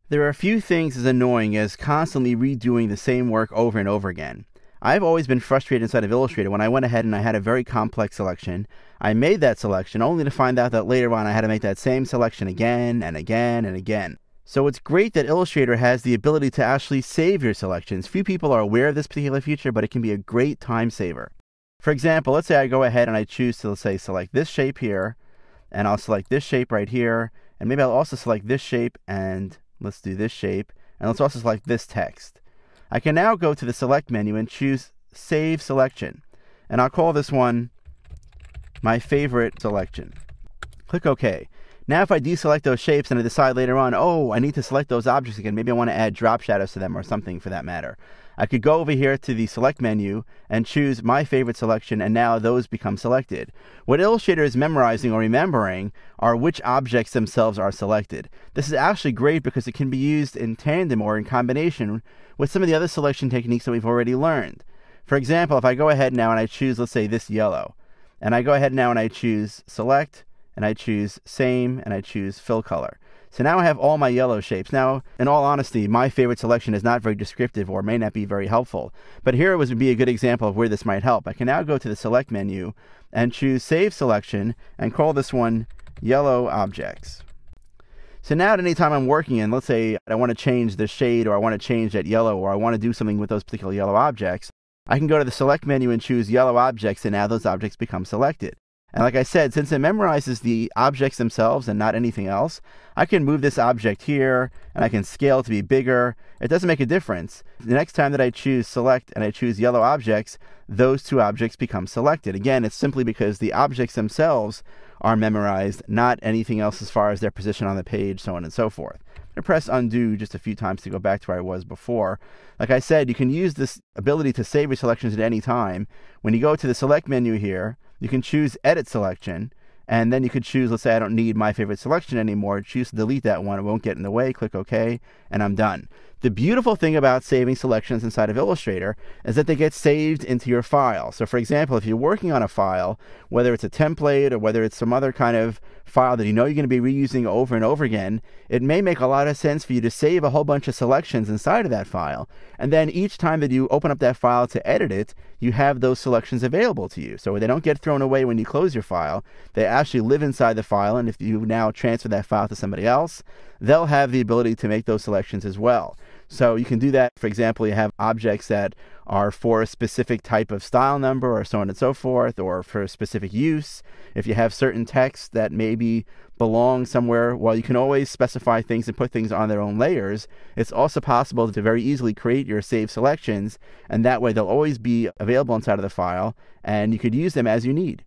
There are a few things as annoying as constantly redoing the same work over and over again. I've always been frustrated inside of Illustrator when I went ahead and I had a very complex selection. I made that selection only to find out that later on I had to make that same selection again and again and again. So it's great that Illustrator has the ability to actually save your selections. Few people are aware of this particular feature, but it can be a great time saver. For example, let's say I go ahead and I choose to, let's say, select this shape here, and I'll select this shape right here, and maybe I'll also select this shape, and let's do this shape, and let's also select this text. I can now go to the select menu and choose Save Selection, and I'll call this one my favorite selection. Click OK. Now if I deselect those shapes and I decide later on, oh, I need to select those objects again, maybe I want to add drop shadows to them or something for that matter, I could go over here to the select menu and choose my favorite selection, and now those become selected. What Illustrator is memorizing or remembering are which objects themselves are selected. This is actually great because it can be used in tandem or in combination with some of the other selection techniques that we've already learned. For example, if I go ahead now and I choose, let's say, this yellow, and I go ahead now and I choose select, and I choose same, and I choose fill color. So now I have all my yellow shapes. Now, in all honesty, my favorite selection is not very descriptive or may not be very helpful. But here would be a good example of where this might help. I can now go to the select menu and choose Save Selection and call this one Yellow Objects. So now at any time I'm working in, let's say I want to change the shade, or I want to change that yellow, or I want to do something with those particular yellow objects, I can go to the select menu and choose Yellow Objects, and now those objects become selected. And like I said, since it memorizes the objects themselves and not anything else, I can move this object here, and I can scale it to be bigger. It doesn't make a difference. The next time that I choose select and I choose yellow objects, those two objects become selected. Again, it's simply because the objects themselves are memorized, not anything else as far as their position on the page, so on and so forth. I'm going to press undo just a few times to go back to where I was before. Like I said, you can use this ability to save your selections at any time. When you go to the select menu here, you can choose Edit Selection, and then you could choose, let's say I don't need my favorite selection anymore, choose to delete that one, it won't get in the way, click OK, and I'm done. The beautiful thing about saving selections inside of Illustrator is that they get saved into your file. So for example, if you're working on a file, whether it's a template or whether it's some other kind of file that you know you're going to be reusing over and over again, it may make a lot of sense for you to save a whole bunch of selections inside of that file. And then each time that you open up that file to edit it, you have those selections available to you. So they don't get thrown away when you close your file. They actually live inside the file, and if you now transfer that file to somebody else, they'll have the ability to make those selections as well. So you can do that. For example, you have objects that are for a specific type of style number or so on and so forth, or for a specific use. If you have certain text that maybe belong somewhere, well, you can always specify things and put things on their own layers. It's also possible to very easily create your saved selections, and that way they'll always be available inside of the file, and you could use them as you need.